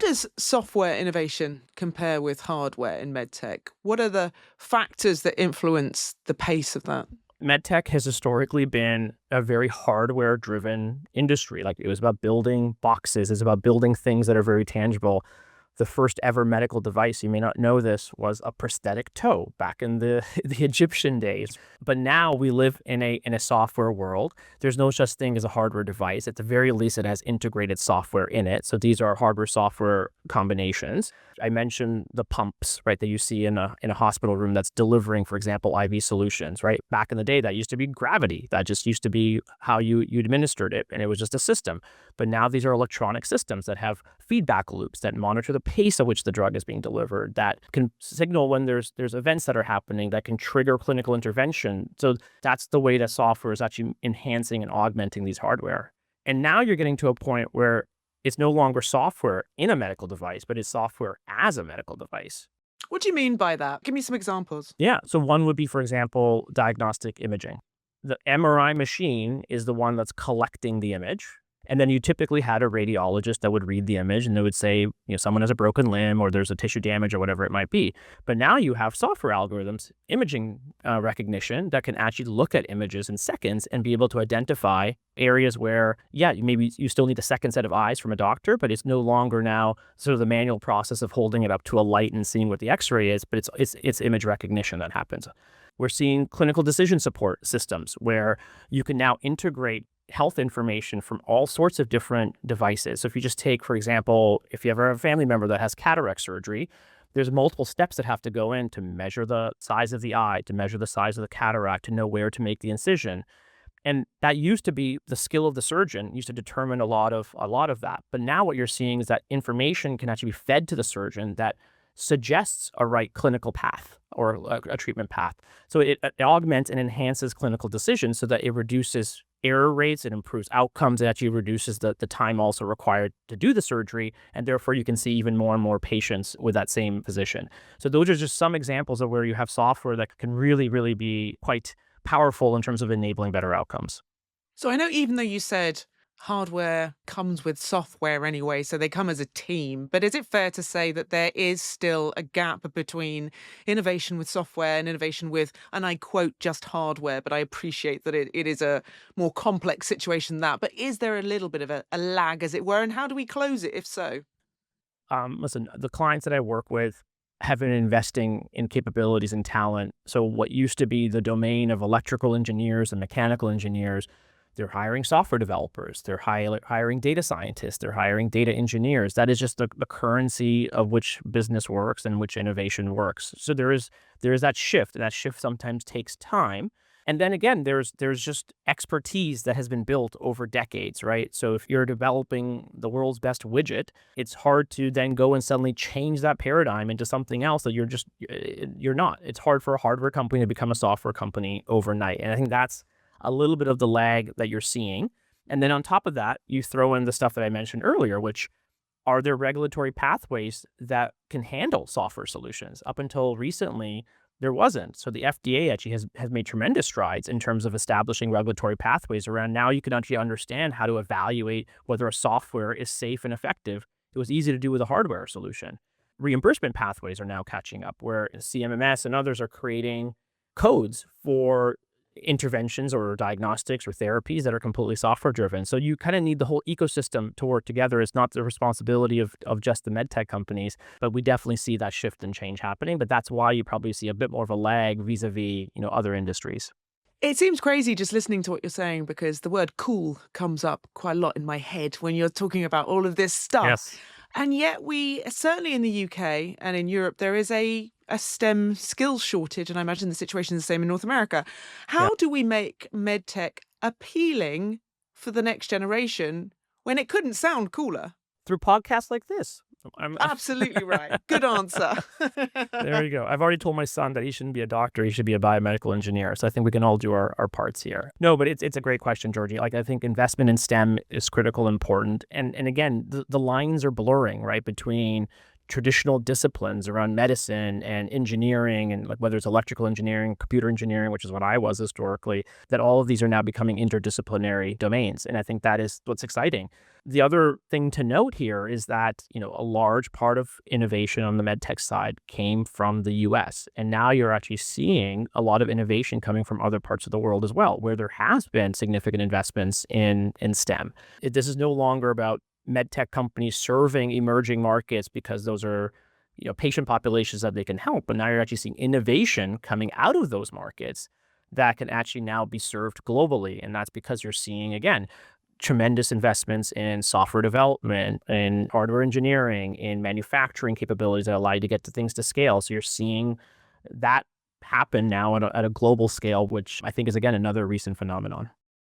How does software innovation compare with hardware in medtech? What are the factors that influence the pace of that? Medtech has historically been a very hardware-driven industry. Like, it was about building boxes. It's about building things that are very tangible. The first ever medical device, you may not know this, was a prosthetic toe back in the the Egyptian days. But now we live in a software world. There's no such thing as a hardware device. At the very least, it has integrated software in it. So these are hardware-software combinations. I mentioned the pumps, right, that you see in a hospital room that's delivering, for example, IV solutions, right? Back in the day, that used to be gravity. That just used to be how you administered it, and it was just a system. But now these are electronic systems that have feedback loops that monitor the pace at which the drug is being delivered, that can signal when there's events that are happening, that can trigger clinical intervention. So that's the way that software is actually enhancing and augmenting these hardware. And now you're getting to a point where it's no longer software in a medical device, but it's software as a medical device. What do you mean by that? Give me some examples. Yeah. So one would be, for example, diagnostic imaging. The MRI machine is the one that's collecting the image. And then you typically had a radiologist that would read the image and they would say, someone has a broken limb or there's a tissue damage or whatever it might be. But now you have software algorithms, imaging recognition that can actually look at images in seconds and be able to identify areas where, maybe you still need a second set of eyes from a doctor, but it's no longer now sort of the manual process of holding it up to a light and seeing what the x-ray is, but it's image recognition that happens. We're seeing clinical decision support systems where you can now integrate health information from all sorts of different devices. So if you just take, for example, if you ever have a family member that has cataract surgery, there's multiple steps that have to go in to measure the size of the eye, to measure the size of the cataract, to know where to make the incision. And that used to be the skill of the surgeon, used to determine a lot of that. But now what you're seeing is that information can actually be fed to the surgeon that suggests a right clinical path or a treatment path. So it augments and enhances clinical decisions so that it reduces error rates, it improves outcomes, it actually reduces the time also required to do the surgery, and therefore you can see even more and more patients with that same physician. So those are just some examples of where you have software that can really, really be quite powerful in terms of enabling better outcomes. So I know even though you said hardware comes with software anyway, so they come as a team, but is it fair to say that there is still a gap between innovation with software and innovation with, and I quote, just hardware, but I appreciate that it is a more complex situation than that, but is there a little bit of a lag, as it were, and how do we close it if so? Listen, the clients that I work with have been investing in capabilities and talent. So what used to be the domain of electrical engineers and mechanical engineers, they're hiring software developers, they're hiring data scientists, they're hiring data engineers. That is just the currency of which business works and which innovation works. So there is that shift, and that shift sometimes takes time. And then again, there's just expertise that has been built over decades, right? So if you're developing the world's best widget, it's hard to then go and suddenly change that paradigm into something else that you're not. It's hard for a hardware company to become a software company overnight. And I think that's a little bit of the lag that you're seeing. And then on top of that, you throw in the stuff that I mentioned earlier, which are there regulatory pathways that can handle software solutions? Up until recently, there wasn't. So the FDA actually has made tremendous strides in terms of establishing regulatory pathways around. Now you can actually understand how to evaluate whether a software is safe and effective. It was easy to do with a hardware solution. Reimbursement pathways are now catching up, where CMMS and others are creating codes for interventions or diagnostics or therapies that are completely software driven. So you kind of need the whole ecosystem to work together. It's not the responsibility of just the medtech companies, but we definitely see that shift and change happening. But that's why you probably see a bit more of a lag vis-a-vis, other industries. It seems crazy just listening to what you're saying, because the word cool comes up quite a lot in my head when you're talking about all of this stuff. Yes. And yet we, certainly in the UK and in Europe, there is a STEM skills shortage, and I imagine the situation is the same in North America. How do we make medtech appealing for the next generation when it couldn't sound cooler? Through podcasts like this. Absolutely right. Good answer. There you go. I've already told my son that he shouldn't be a doctor. He should be a biomedical engineer. So I think we can all do our parts here. No, but it's a great question, Georgie. Like, I think investment in STEM is critical, important. And again, the lines are blurring, right, between traditional disciplines around medicine and engineering, and like whether it's electrical engineering, computer engineering, which is what I was historically, that all of these are now becoming interdisciplinary domains. And I think that is what's exciting. The other thing to note here is that, a large part of innovation on the medtech side came from the US. And now you're actually seeing a lot of innovation coming from other parts of the world as well, where there has been significant investments in STEM. This is no longer about medtech companies serving emerging markets because those are patient populations that they can help, but now you're actually seeing innovation coming out of those markets that can actually now be served globally. And that's because you're seeing, again, tremendous investments in software development, in hardware engineering, in manufacturing capabilities that allow you to get to things to scale. So you're seeing that happen now at a global scale, which I think is, again, another recent phenomenon.